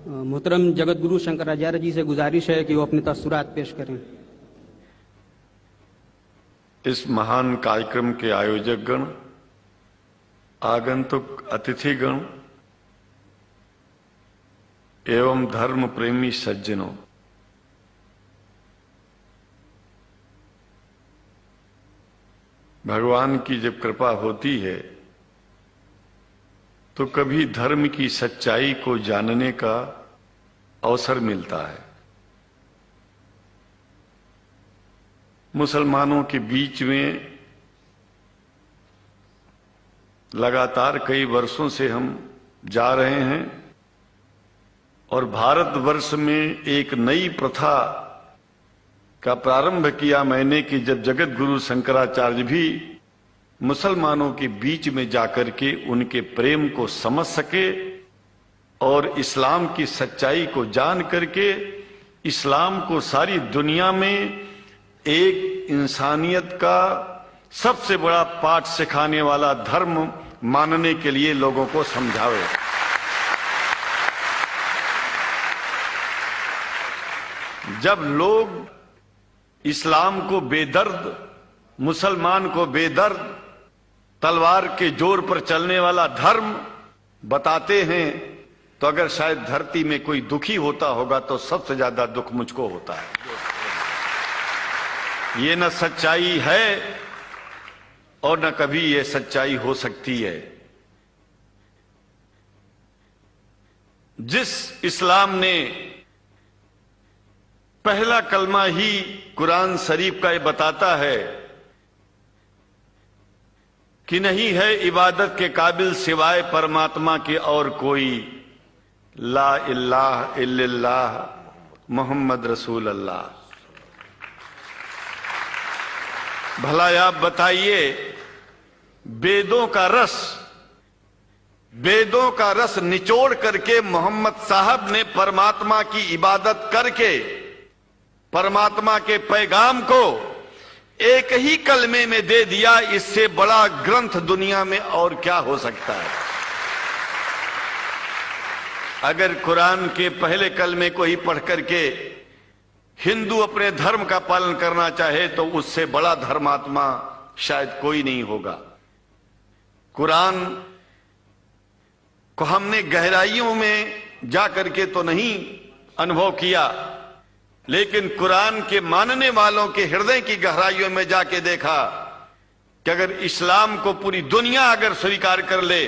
मोहतरम जगत गुरु शंकराचार्य जी से गुजारिश है कि वो अपनी तस्सुरात पेश करें। इस महान कार्यक्रम के आयोजक गण, आगंतुक अतिथिगण एवं धर्म प्रेमी सज्जनों, भगवान की जब कृपा होती है तो कभी धर्म की सच्चाई को जानने का अवसर मिलता है। मुसलमानों के बीच में लगातार कई वर्षों से हम जा रहे हैं और भारतवर्ष में एक नई प्रथा का प्रारंभ किया मैंने कि जब जगत गुरु शंकराचार्य भी मुसलमानों के बीच में जाकर के उनके प्रेम को समझ सके और इस्लाम की सच्चाई को जान करके इस्लाम को सारी दुनिया में एक इंसानियत का सबसे बड़ा पाठ सिखाने वाला धर्म मानने के लिए लोगों को समझावे। जब लोग इस्लाम को बेदर्द, मुसलमान को बेदर्द, तलवार के जोर पर चलने वाला धर्म बताते हैं तो अगर शायद धरती में कोई दुखी होता होगा तो सबसे ज्यादा दुख मुझको होता है। ये न सच्चाई है और न कभी ये सच्चाई हो सकती है। जिस इस्लाम ने पहला कलमा ही कुरान शरीफ का ये बताता है कि नहीं है इबादत के काबिल सिवाय परमात्मा के और कोई, ला इलाहा इल्लल्लाह मोहम्मद रसूल अल्लाह। भला आप बताइए, वेदों का रस निचोड़ करके मोहम्मद साहब ने परमात्मा की इबादत करके परमात्मा के पैगाम को एक ही कलमे में दे दिया। इससे बड़ा ग्रंथ दुनिया में और क्या हो सकता है। अगर कुरान के पहले कलमे को ही पढ़ करके हिंदू अपने धर्म का पालन करना चाहे तो उससे बड़ा धर्मात्मा शायद कोई नहीं होगा। कुरान को हमने गहराइयों में जा करके तो नहीं अनुभव किया, लेकिन कुरान के मानने वालों के हृदय की गहराइयों में जाके देखा कि अगर इस्लाम को पूरी दुनिया अगर स्वीकार कर ले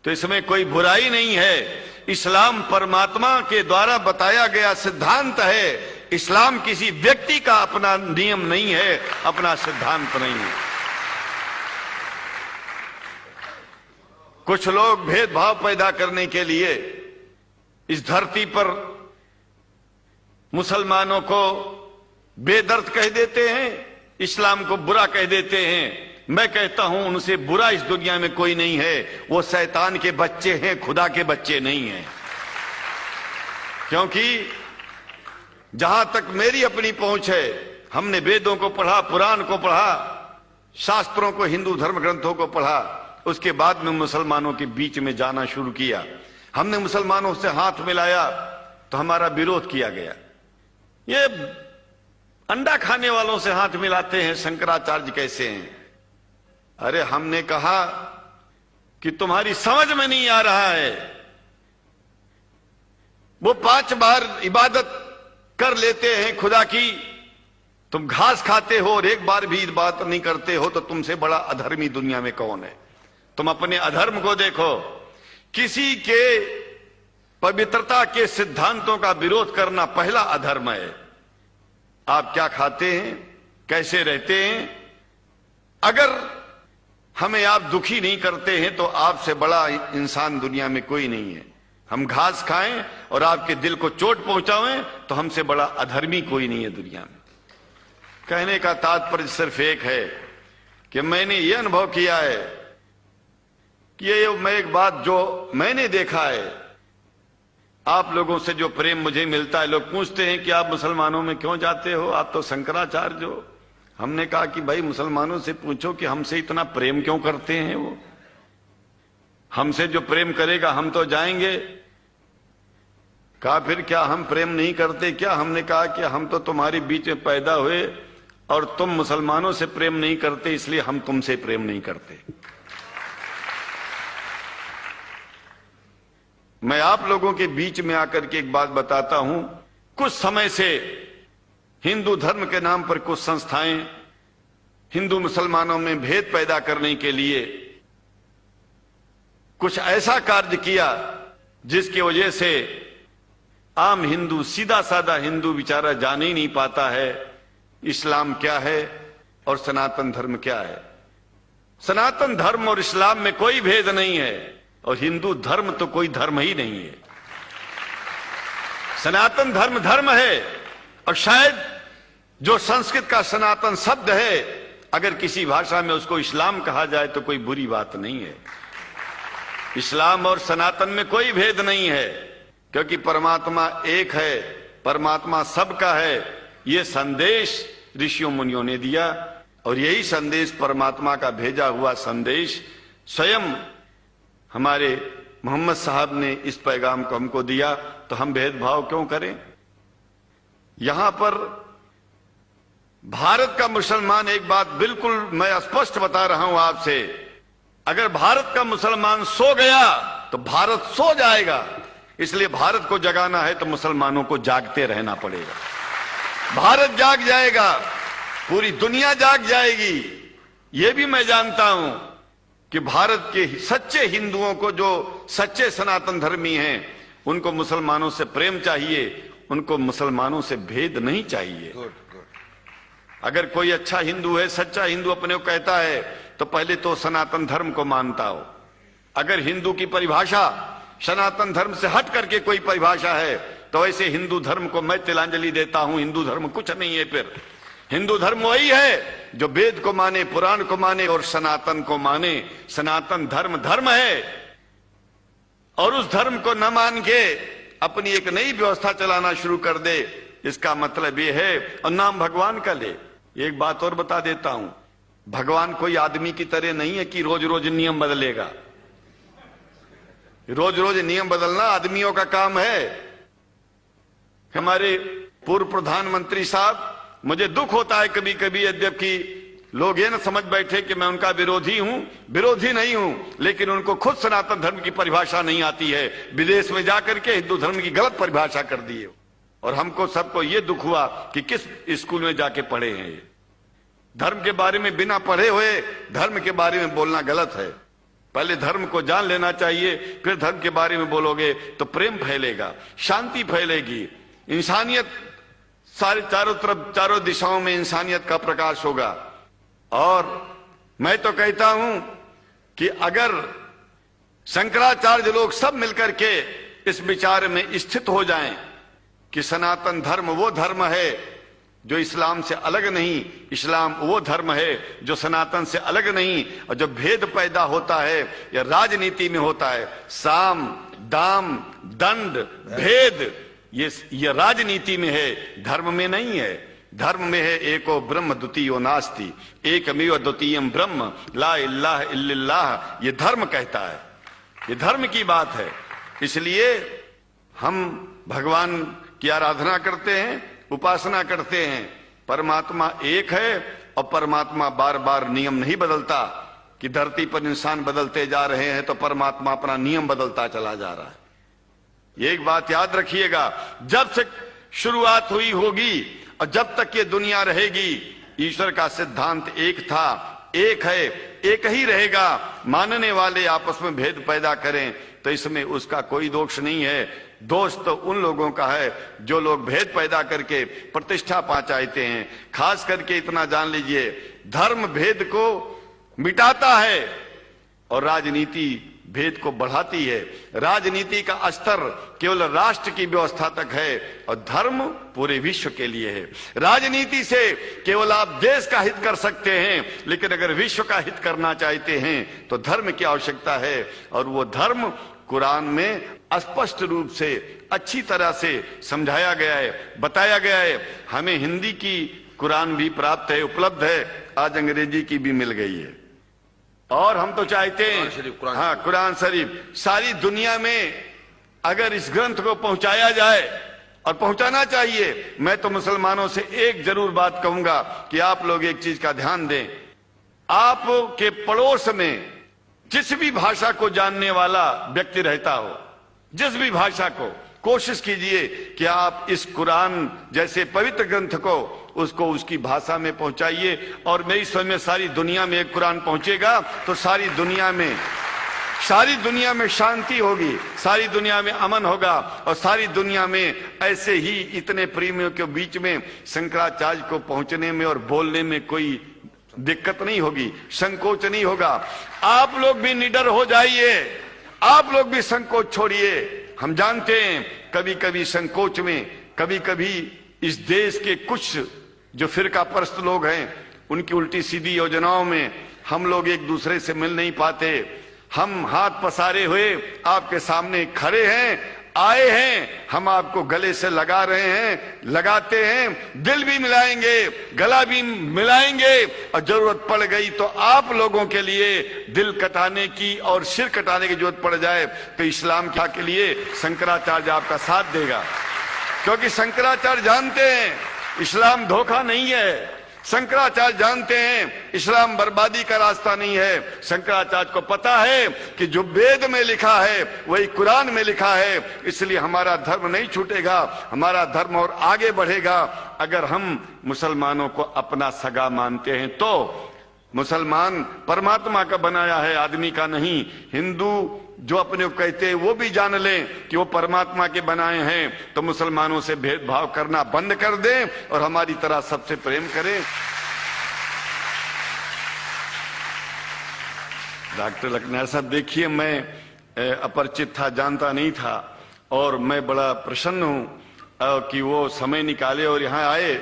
तो इसमें कोई बुराई नहीं है। इस्लाम परमात्मा के द्वारा बताया गया सिद्धांत है। इस्लाम किसी व्यक्ति का अपना नियम नहीं है, अपना सिद्धांत नहीं है। कुछ लोग भेदभाव पैदा करने के लिए इस धरती पर मुसलमानों को बेदर्द कह देते हैं, इस्लाम को बुरा कह देते हैं। मैं कहता हूं उनसे बुरा इस दुनिया में कोई नहीं है। वो शैतान के बच्चे हैं, खुदा के बच्चे नहीं हैं। क्योंकि जहां तक मेरी अपनी पहुंच है, हमने वेदों को पढ़ा, पुराण को पढ़ा, शास्त्रों को, हिंदू धर्म ग्रंथों को पढ़ा। उसके बाद में मुसलमानों के बीच में जाना शुरू किया। हमने मुसलमानों से हाथ मिलाया तो हमारा विरोध किया गया। ये अंडा खाने वालों से हाथ मिलाते हैं, शंकराचार्य कैसे हैं? अरे हमने कहा कि तुम्हारी समझ में नहीं आ रहा है। वो 5 बार इबादत कर लेते हैं खुदा की, तुम घास खाते हो और एक बार भी इबादत नहीं करते हो, तो तुमसे बड़ा अधर्मी दुनिया में कौन है? तुम अपने अधर्म को देखो। किसी के पवित्रता के सिद्धांतों का विरोध करना पहला अधर्म है। आप क्या खाते हैं, कैसे रहते हैं, अगर हमें आप दुखी नहीं करते हैं तो आपसे बड़ा इंसान दुनिया में कोई नहीं है। हम घास खाएं और आपके दिल को चोट पहुंचाएं तो हमसे बड़ा अधर्मी कोई नहीं है दुनिया में। कहने का तात्पर्य सिर्फ एक है कि मैंने ये अनुभव किया है कि ये मैं एक बात जो मैंने देखा है, आप लोगों से जो प्रेम मुझे मिलता है, लोग पूछते हैं कि आप मुसलमानों में क्यों जाते हो, आप तो शंकराचार्य हो। हमने कहा कि भाई मुसलमानों से पूछो कि हमसे इतना प्रेम क्यों करते हैं। वो हमसे जो प्रेम करेगा हम तो जाएंगे। कहा फिर क्या हम प्रेम नहीं करते क्या? हमने कहा कि हम तो तुम्हारे बीच में पैदा हुए और तुम मुसलमानों से प्रेम नहीं करते, इसलिए हम तुमसे प्रेम नहीं करते। मैं आप लोगों के बीच में आकर के एक बात बताता हूं। कुछ समय से हिंदू धर्म के नाम पर कुछ संस्थाएं हिंदू मुसलमानों में भेद पैदा करने के लिए कुछ ऐसा कार्य किया जिसकी वजह से आम हिंदू, सीधा साधा हिंदू बेचारा जान ही नहीं पाता है इस्लाम क्या है और सनातन धर्म क्या है। सनातन धर्म और इस्लाम में कोई भेद नहीं है और हिंदू धर्म तो कोई धर्म ही नहीं है। सनातन धर्म धर्म है और शायद जो संस्कृत का सनातन शब्द है, अगर किसी भाषा में उसको इस्लाम कहा जाए तो कोई बुरी बात नहीं है। इस्लाम और सनातन में कोई भेद नहीं है, क्योंकि परमात्मा एक है, परमात्मा सबका है। यह संदेश ऋषियों मुनियों ने दिया और यही संदेश, परमात्मा का भेजा हुआ संदेश, स्वयं हमारे मोहम्मद साहब ने इस पैगाम को हमको दिया। तो हम भेदभाव क्यों करें? यहां पर भारत का मुसलमान, एक बात बिल्कुल मैं स्पष्ट बता रहा हूं आपसे, अगर भारत का मुसलमान सो गया तो भारत सो जाएगा। इसलिए भारत को जगाना है तो मुसलमानों को जागते रहना पड़ेगा। भारत जाग जाएगा, पूरी दुनिया जाग जाएगी। यह भी मैं जानता हूं कि भारत के सच्चे हिंदुओं को, जो सच्चे सनातन धर्मी हैं, उनको मुसलमानों से प्रेम चाहिए, उनको मुसलमानों से भेद नहीं चाहिए। अगर कोई अच्छा हिंदू है, सच्चा हिंदू अपने को कहता है, तो पहले तो सनातन धर्म को मानता हो। अगर हिंदू की परिभाषा सनातन धर्म से हट करके कोई परिभाषा है, तो ऐसे हिंदू धर्म को मैं तिलांजलि देता हूं। हिंदू धर्म कुछ नहीं है। फिर हिंदू धर्म वही है जो वेद को माने, पुराण को माने और सनातन को माने। सनातन धर्म धर्म है और उस धर्म को न मान के अपनी एक नई व्यवस्था चलाना शुरू कर दे, इसका मतलब यह है, और नाम भगवान का ले। एक बात और बता देता हूं, भगवान कोई आदमी की तरह नहीं है कि रोज रोज नियम बदलेगा। रोज रोज नियम बदलना आदमियों का काम है। हमारे पूर्व प्रधानमंत्री साहब, मुझे दुख होता है कभी कभी, यद्यपि लोग ये न समझ बैठे कि मैं उनका विरोधी हूं। विरोधी नहीं हूं, लेकिन उनको खुद सनातन धर्म की परिभाषा नहीं आती है। विदेश में जाकर के हिंदू धर्म की गलत परिभाषा कर दी है। और हमको सबको ये दुख हुआ कि किस स्कूल में जाके पढ़े हैं। ये धर्म के बारे में बिना पढ़े हुए धर्म के बारे में बोलना गलत है। पहले धर्म को जान लेना चाहिए, फिर धर्म के बारे में बोलोगे तो प्रेम फैलेगा, शांति फैलेगी, इंसानियत सारे चारों तरफ, चारों दिशाओं में इंसानियत का प्रकाश होगा। और मैं तो कहता हूं कि अगर शंकराचार्य लोग सब मिलकर के इस विचार में स्थित हो जाएं कि सनातन धर्म वो धर्म है जो इस्लाम से अलग नहीं, इस्लाम वो धर्म है जो सनातन से अलग नहीं, और जो भेद पैदा होता है या राजनीति में होता है, साम दाम दंड भेद, ये राजनीति में है, धर्म में नहीं है। धर्म में है एको ब्रह्म द्वितीयो नास्ति, एकमेव द्वितीयम ब्रह्म ला इलाहा इल्लल्लाह। ये धर्म कहता है, ये धर्म की बात है। इसलिए हम भगवान की आराधना करते हैं, उपासना करते हैं। परमात्मा एक है और परमात्मा बार बार नियम नहीं बदलता कि धरती पर इंसान बदलते जा रहे हैं तो परमात्मा अपना नियम बदलता चला जा रहा है। ये एक बात याद रखिएगा, जब से शुरुआत हुई होगी और जब तक ये दुनिया रहेगी, ईश्वर का सिद्धांत एक था, एक है, एक ही रहेगा। मानने वाले आपस में भेद पैदा करें तो इसमें उसका कोई दोष नहीं है। दोष तो उन लोगों का है जो लोग भेद पैदा करके प्रतिष्ठा पहुंचाते हैं। खास करके इतना जान लीजिए, धर्म भेद को मिटाता है और राजनीति भेद को बढ़ाती है। राजनीति का स्तर केवल राष्ट्र की व्यवस्था तक है और धर्म पूरे विश्व के लिए है। राजनीति से केवल आप देश का हित कर सकते हैं, लेकिन अगर विश्व का हित करना चाहते हैं तो धर्म की आवश्यकता है। और वो धर्म कुरान में स्पष्ट रूप से अच्छी तरह से समझाया गया है, बताया गया है। हमें हिंदी की कुरान भी प्राप्त है, उपलब्ध है, आज अंग्रेजी की भी मिल गई है। और हम तो चाहते हैं, हाँ, कुरान शरीफ सारी दुनिया में अगर इस ग्रंथ को पहुंचाया जाए, और पहुंचाना चाहिए, मैं तो मुसलमानों से एक जरूर बात कहूंगा कि आप लोग एक चीज का ध्यान दें। आपके पड़ोस में जिस भी भाषा को जानने वाला व्यक्ति रहता हो, जिस भी भाषा को, कोशिश कीजिए कि आप इस कुरान जैसे पवित्र ग्रंथ को उसको उसकी भाषा में पहुंचाइए। और मेरी समझ में सारी दुनिया में एक कुरान पहुंचेगा तो सारी दुनिया में शांति होगी, सारी दुनिया में अमन होगा, और सारी दुनिया में ऐसे ही इतने प्रेमियों के बीच में शंकराचार्य को पहुंचने में और बोलने में कोई दिक्कत नहीं होगी, संकोच नहीं होगा। आप लोग भी निडर हो जाइए, आप लोग भी संकोच छोड़िए। हम जानते हैं कभी कभी संकोच में, कभी कभी इस देश के कुछ जो फिरका परस्त लोग हैं उनकी उल्टी सीधी योजनाओं में हम लोग एक दूसरे से मिल नहीं पाते। हम हाथ पसारे हुए आपके सामने खड़े हैं, आए हैं, हम आपको गले से लगा रहे हैं, लगाते हैं, दिल भी मिलाएंगे, गला भी मिलाएंगे, और जरूरत पड़ गई तो आप लोगों के लिए दिल कटाने की और सिर कटाने की जरूरत पड़ जाए तो इस्लाम के लिए शंकराचार्य आपका साथ देगा। क्योंकि शंकराचार्य जानते हैं इस्लाम धोखा नहीं है, शंकराचार्य जानते हैं इस्लाम बर्बादी का रास्ता नहीं है। शंकराचार्य को पता है कि जो वेद में लिखा है वही कुरान में लिखा है, इसलिए हमारा धर्म नहीं छूटेगा, हमारा धर्म और आगे बढ़ेगा। अगर हम मुसलमानों को अपना सगा मानते हैं तो मुसलमान परमात्मा का बनाया है, आदमी का नहीं। हिंदू जो अपने को कहते हैं वो भी जान लें कि वो परमात्मा के बनाए हैं, तो मुसलमानों से भेदभाव करना बंद कर दें और हमारी तरह सबसे प्रेम करें। डॉक्टर लखनार साहब, देखिए मैं अपरिचित था, जानता नहीं था, और मैं बड़ा प्रसन्न हूं कि वो समय निकाले और यहाँ आए।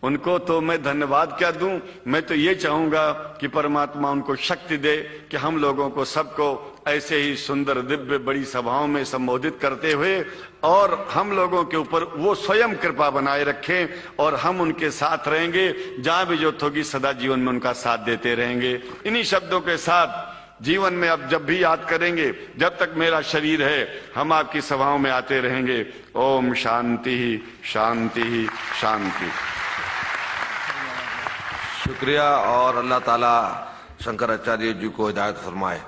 उनको तो मैं धन्यवाद क्या दूं, मैं तो ये चाहूंगा कि परमात्मा उनको शक्ति दे कि हम लोगों को सबको ऐसे ही सुंदर दिव्य बड़ी सभाओं में संबोधित करते हुए और हम लोगों के ऊपर वो स्वयं कृपा बनाए रखें, और हम उनके साथ रहेंगे, जहां भी जरूरत होगी सदा जीवन में उनका साथ देते रहेंगे। इन्हीं शब्दों के साथ जीवन में अब जब भी याद करेंगे, जब तक मेरा शरीर है, हम आपकी सभाओं में आते रहेंगे। ओम शांति ही शांति ही शांति। शुक्रिया, और अल्लाह ताला शंकराचार्य जी को हिदायत फरमाए।